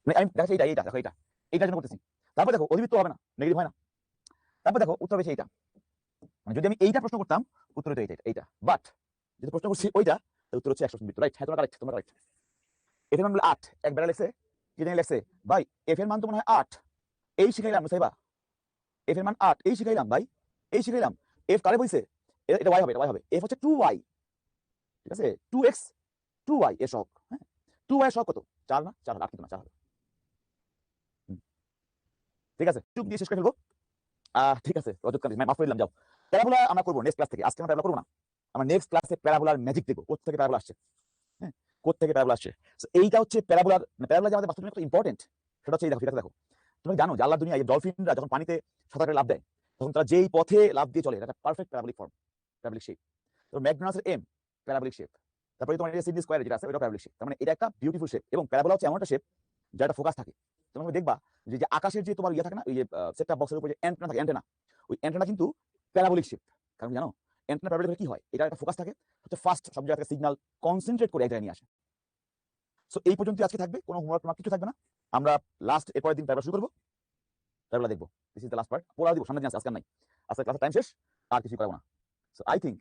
মানে আমি দেখো এইটা এইটা দেখো এইটার জন্য করতেছি। তারপর দেখো অধিবৃত্ত হবে না, নেগেটিভ হয় না। তারপর দেখো উত্তর হবে এইটা। মানে যদি আমি এইটা প্রশ্ন করতাম উত্তর হতো এইটা, বাট যদি প্রশ্ন করছি ওইটা উত্তর হচ্ছে 100% বৃত্ত, রাইট? হ্যাঁ, তোমরা কারেক্ট, তোমরা কারেক্ট। এফ এর মান বলে 8, এক বেড়া লেখছে, কি জানি লেখছে ভাই, এফ এর মান তো মনে হয় 8, এই শিখাইলাম সাইবা, এফ এর মান 8 এই শিখাইলাম ভাই, এই শিখাইলাম। এফ কারে বইছে, এটা ওয়াই হবে, এটা ওয়াই হবে। এফ হচ্ছে 2y, ঠিক আছে, 2x 2y এর সহগ। হ্যাঁ, 2y এর সহগ কত? 4 না? 4 হবে, 8 কিন্তু না, 4 হবে। ঠিক আছে, চুপ দিয়ে শেষ করে ফেলবো। ঠিক আছে রজত কান্তি, মাফ করে দিলাম, যাও। প্যারাবোলা আমরা করবো নেক্সট ক্লাস থেকে, আজকে আমরা প্যারাবোলা করবো না। আমরা নেক্সট ক্লাসে প্যারাবোলার ম্যাজিক দেখবো, কোথা থেকে প্যারাবোলা আসছে। হ্যাঁ, কোথা থেকে প্যারাবোলা আসছে। এইটা হচ্ছে প্যারাবোলার, প্যারাবোলা যে আমাদের বাস্তবে কত ইম্পর্টেন্ট সেটা হচ্ছে এই দেখো, ঠিক আছে দেখো। তুমি জানো যে আল্লাহর দুনিয়ায় এই ডলফিনরা যখন পানিতে সাঁতার কাটে লাফ দেয়, তখন তারা যেই পথে লাফ দিয়ে চলে, এটা perfect parabolic form, parabolic shape. তো ম্যাকডোনাল্ডসের এম প্যারাবোলিক শেপ, তারপরে তোমার এই সিডনি স্কয়ার যেটা আছে ওটা প্যারাবোলিক শেপ। তার মানে এটা একটা বিউটিফুল শেপ। এবং প্যারাবোলা হচ্ছে এমন একটা শেপ যার একটা ফোকাস থাকে। তুমি দেখবা যে আকাশের যে তোমার ইয়ে থাকে না, ওই যে সেট টপ বক্সের উপরে যে অ্যান্টেনা থাকে, অ্যান্টেনা, ওই অ্যান্টেনা কিন্তু প্যারাবোলিক শেপ। কারণ জানো অ্যান্টেনা প্যারাবোলিক কি হয়, এটা একটা ফোকাস থাকে, হচ্ছে ফার্স্ট সব জায়গা থেকে সিগন্যাল কনসেন্ট্রেট করে এক জায়গায় নিয়ে আসে। সো এই পর্যন্ত আজকে থাকবে, কোনো হোমওয়ার্ক তোমার কিছু থাকবে না। আমরা লাস্ট এরপরের দিন প্যারাবোলা শুরু করবো, প্যারাবোলা দেখবো। This is the last part, পড়া দিব সামনে দিন আছে, আজকে নাই, আজকে ক্লাসের টাইম শেষ, আর কিছু করবো না। সো আই থিঙ্ক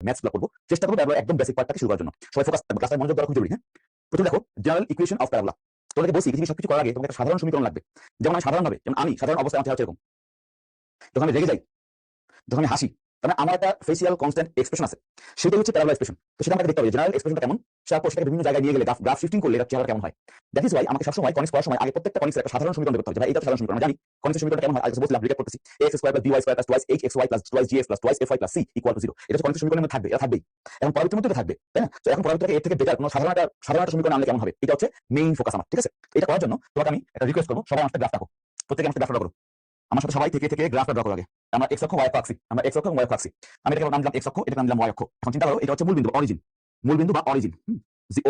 ম্যাথস করবো, চেষ্টা করবো প্যারাবোলা একদম বেসিক পার্ট থেকে শুরু করার জন্য। সবাই ফোকাস, ক্লাসের মনোযোগ দেওয়া খুব জরুরি। হ্যাঁ, প্রথমে দেখো জেনারেল ইকুয়েশন অফ প্যারাবোলা। তোমাকে বলছি পৃথিবী সবকিছু করার আগে তোমাকে একটা সাধারণ সমীকরণ লাগবে। যেমন আমি সাধারণভাবে, যেমন আমি সাধারণ অবস্থায় আমার চেহারা হচ্ছে এরকম, যখন আমি রেগে যাই, যখন আমি হাসি, তার আমার একটা ফেসিয়াল কনস্ট্যান্ট এক্সপ্রেশন আছে, সেটাই হচ্ছে প্যারাবোলা এক্সপ্রেশন। তো সেটা আমাকে দেখতে হবে জেনারেল এক্সপ্রেশনটা কেমন, তারপর সেটাকে বিভিন্ন জায়গায় নিয়ে গেলে গ্রাফ শিফটিং করলে এটা চেহারা কেমন হয়। দ্যাট ইজ ওয়াই আমাকে সবসময় কনিক্স পড়ার সময় আগে প্রত্যেকটা কনিক্সের একটা সাধারণ সমীকরণ করতে হবে। ভাই এটা সাধারণ সমীকরণ, আমি জানি কনিক্সের সমীকরণ কেমন হয়, আগে বলছিলাম রিলেট করতেছি, ax square plus by square plus twice hxy plus twice gx plus twice fy plus c equal to 0। এটা হচ্ছে কনিক্সের সমীকরণের মধ্যে থাকবে, এটা থাকবেই। এখন পরবর্তীর মধ্যে থাকবে, তাই না? তো এখন পরবর্তীটাকে এর থেকে বেটার কোনো সাধারণ একটা সমীকরণ আনলে কেমন হবে, এটা হচ্ছে মেইন ফোকাস আমার। ঠিক আছে, এটা করার জন্য তোমাকে আমি একটা রিকোয়েস্ট করবো, সবাই আমার গ্রাফ রাখো, প্রত্যেকে আমার গ্রাফ করো, আমার সাথে সবাই থেকে থেকে গ্রাফটা ড্র করো আগে। আমরা এক্স অক্ষ ওয়াই অক্ষ আঁকছি, আমরা এক্স অক্ষ এবং ওয়াই অক্ষ আঁকছি। আমি এটাকে নাম দিলাম এক্স অক্ষ, এটাকে নাম দিলাম ওয়াই অক্ষ। এখন চিন্তা করো এটা হচ্ছে মূল বিন্দু, অরিজিন, মূল বিন্দু বা অরিজিন।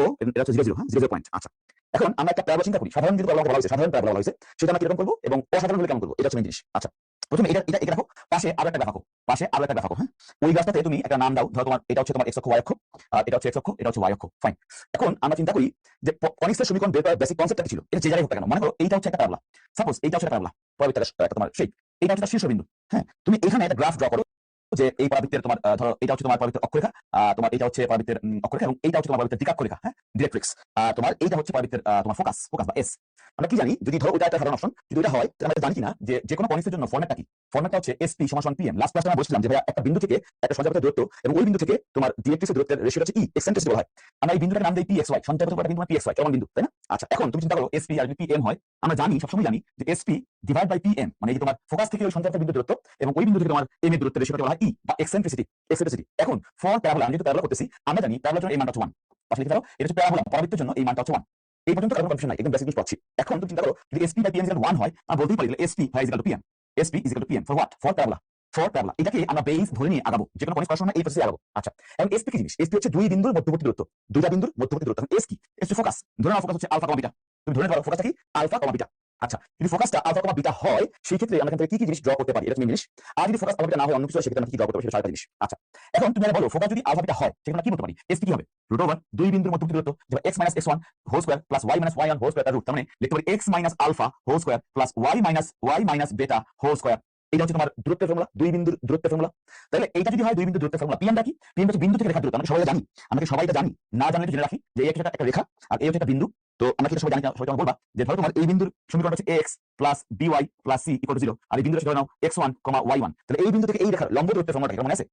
ও এটা হচ্ছে 0 0, হ্যাঁ 0 0 পয়েন্ট। আচ্ছা, এখন আমরা একটা প্যারাবোলা চিন্তা করি, সাধারণ যদি প্যারাবোলা বলা হয়েছে, সাধারণ প্যারাবোলা বলা হয়েছে, সেটা আমরা কিরকম করবো এবং অসাধারণ হলে কেমন করবো, এটা হচ্ছে মেইন জিনিস। আচ্ছা, প্রথমে এটা এটা এটা রাখো, পাশে আরো একটা গ্রাফ আঁকো, পাশে আরো একটা গ্রাফ আঁকো। হ্যাঁ, ওই গ্রাফটাতে তুমি একটা নাম দাও, ধরো তোমার এটা হচ্ছে তোমার এক্স অক্ষ ওয়াই অক্ষ, আর এটা হচ্ছে এক্স অক্ষ, এটা হচ্ছে ওয়াই অক্ষ। ফাইন। এখন আমরা চিন্তা করি যে কনিক্সের সমীকরণ বের করার বেসিক কনসেপ্টটা ছিল, এটা যে জায়গায় হোক কেন, মনে করো এইটা হচ্ছে একটা প্যারাবোলা, সাপোজ এইটা হচ্ছে একটা প্যারাবোলা, পরবর্তীটা একটা তোমার শেপ, এইটা হচ্ছে তার শীর্ষবিন্দু। হ্যাঁ, তুমি এখানে একটা গ্রাফ ড্র করো যে এই পরাবৃত্তের তোমার ধরো এটা হচ্ছে তোমার পরাবৃত্তের অক্ষরেখা, তোমার এটা হচ্ছে পরাবৃত্তের অক্ষরেখা, এবং এইটা হচ্ছে তোমার পরাবৃত্তের দ্বিকাক্ষরেখা, হ্যাঁ ডিরেক্ট্রিক্স। তোমার এইটা হচ্ছে পরাবৃত্তের তোমার ফোকাস বা এস। আমরা কি জানি, যদি ধরো ওটা একটা সাধারণ অপশন, যদি এটা হয় তাহলে আমরা জানি কিনা যে কোনো কনিক্সের জন্য ফরম্যাটটা কি, ফরম্যাটটা হচ্ছে এসপি সমান পিএম। লাস্ট ক্লাসে আমরা বলছিলাম যে ভাইয়া একটা বিন্দু থেকে একটা সঞ্চারপথের দূরত্ব এবং ওই বিন্দু থেকে তোমার ডিরেক্ট্রিক্সের দূরত্বের রেশিওটা হচ্ছে ই, এক্সেন্ট্রিসিটি বলা হয়। আমরা এই বিন্দুটার নাম দেই পি এক্স ওয়াই, সঞ্চারপথের একটা বিন্দু পি এক্স ওয়াই, কেমন বিন্দু, তাই না? আচ্ছা, এখন তুমি চিন্তা করো এসপি আর যদি পিএম হয়, আমরা জানি সবসময় জানি যে এসপি ডিভাইড বাই পিএম, মানে এই তোমার ফোকাস থেকে ওই সঞ্চারপথের বিন্দু দূরত্ব এবং ওই বিন্দু থেকে তোমার এম এর দূরত্বের রেশিওটাকে বলা হয় ই বা এক্সেন্ট্রিসিটি। এখন ফর প্যারাবোলা, আমি যেহেতু প্যারাবোলা করতেছি, আমরা জানি প্যারাবোলার জন্য এই মানটা হচ্ছে 1, পাশে লিখে দাও, এটা হচ্ছে প্যারাবোলা পরাবৃত্তের জন্য এই মানটা হচ্ছে 1। এই পর্যন্ত কোনো কনফিউশন নাই, একদম বেসিক জিনিস পাচ্ছি। এখন তুমি চিন্তা করো যদি এসপি বাই পিএম ইকুয়াল 1 হয়, আমরা বলতেই পারি এসপি হয় equal to PM, SP is equal to PM for what, for parabola, for parabola. এটাকে আমরা বেস ধরে নিয়ে আগাবো, যে কোনো কনিক্স করার সময় এই প্রসেসে আগাবো। আচ্ছা, এখন এসপি কি জিনিস, এসপি হচ্ছে দুই বিন্দুর মধ্যবর্তী দূরত্ব, দুইটা বিন্দুর মধ্যবর্তী দূরত্ব। এস কি, এস হচ্ছে ফোকাস, ধরে নাও ফোকাস হচ্ছে আলফা কমা বিটা, তুমি ধরে নাও ফোকাসটা কি আলফা কমা বিটা। আচ্ছা, যদি ফোকাসটা আলফা কমা বিটা হয়, সেই ক্ষেত্রে আমরা এখান থেকে কি জিনিস ড্র করতে পারি, এটা মেইন জিনিস। আর যদি ফোকাস আলফা বিটা না হয়, অন্য কিছু হয়, সেক্ষেত্রে আমরা কি ড্র করতে পারি, সেটা আরেকটা জিনিস। আচ্ছা, এখন তুমি বলো ফোকাস যদি আলফা বিটা হয়, সেখানে কি বলতে পারি, এসপি কি হবে, রুট ওভার দুই বিন্দুর মধ্যবর্তী দূরত্ব, যেটা x minus x1 whole square plus y minus y1 whole square তার রুট, তার মানে লিখতে পারি x minus alpha whole square plus y minus beta whole square. এটা হচ্ছে তোমার দূরত্বের ফর্মুলা, দুই বিন্দুর দূরত্বের ফর্মুলা। তাহলে এইটা যদি হয় দুই বিন্দুর দূরত্বের ফর্মুলা, পিএমটা কি, পিএম হচ্ছে বিন্দু থেকে রেখার দূরত্ব। আমরা সবাই জানি, আমরা সবাই এটা জানি, না জানলে জেনে রাখি যে এই একটা রেখা আর এই হচ্ছে একটা বিন্দু। তো আমরা কি সবাই জানি, সবাই তোমাকে বলবা যে ধরো তোমার এই বিন্দুর সমীকরণ হচ্ছে ax plus by plus c equal to 0, আর এই বিন্দুটা ধরে নাও x1, y1। তাহলে এই বিন্দু থেকে এই রেখার লম্ব দূরত্বের ফর্মুলাটা কি মনে আছে,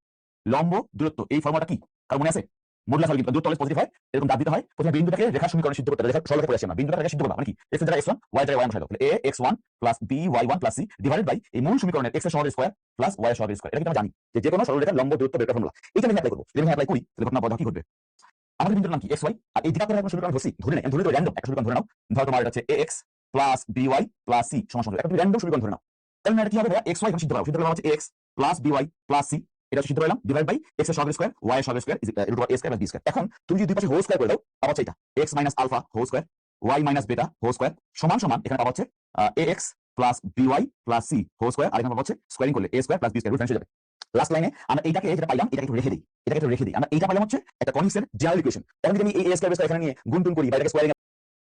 লম্ব দূরত্ব এই ফর্মুলাটা কি কার মনে আছে, মডুলাস হয়, কিন্তু দূরত্ব অলওয়েজ পজিটিভ হয়, এরকম দাগ দিতে হয়। প্রথমে বিন্দুটাকে রেখার সমীকরণে সিদ্ধ করতে হবে, রেখার সরলরেখা পড়ে আসে না, বিন্দুটাকে রেখা সিদ্ধ করবা, মানে কি x এর জায়গায় x1, y এর জায়গায় y বসাই দাও, তাহলে ax1 plus by1 plus c divided by এই মূল সমীকরণের x এর সহগের স্কয়ার প্লাস y এর সহগের স্কয়ার। এটা কিন্তু আমরা জানি যে কোনো সরলরেখার লম্ব দূরত্ব বের করার ফর্মুলা। এটা আমি অ্যাপ্লাই করব, যদি আমি অ্যাপ্লাই করি তাহলে ঘটনা বড় কি ঘটবে, আমাদের বিন্দুর নাম কি xy, আর এই দ্বিঘাত রেখার সমীকরণ ধরছি, ধরে নাও র্যান্ডম একটা সমীকরণ ধরে নাও, ধরো তোমার এটা হচ্ছে ax plus by plus c সমান সমান একটা র্যান্ডম সমীকরণ ধরে নাও। তাহলে এটা কি হবে, xy এখানে সিদ্ধ করব, সিদ্ধ করব হচ্ছে x plus by plus c, এটা সিদ্ধ করলাম ডিভাইড বাই x এর সহগের স্কয়ার y এর সহগের square root over a square plus b square. এখন তুমি যদি দুই পাশে হোল স্কয়ার করে দাও, পাবো হচ্ছে এটা x minus alpha whole square y minus beta whole square সমান সমান এখানে পাবো হচ্ছে ax plus by plus c whole square, আর এখানে পাবো হচ্ছে স্কয়ারিং করলে a square plus b square root হয়ে যাবে। লাস্ট লাইনে আমরা এইটাকে যেটা পাইলাম, এটাকে একটু রেখে দিই, আমরা এইটা পাইলাম হচ্ছে একটা কনিক্সের জেনারেল ইকুয়েশন। এখন যদি আমি এই a স্কয়ার এখানে নিয়ে গুণ টুন করি বা এটাকে স্কয়ারিং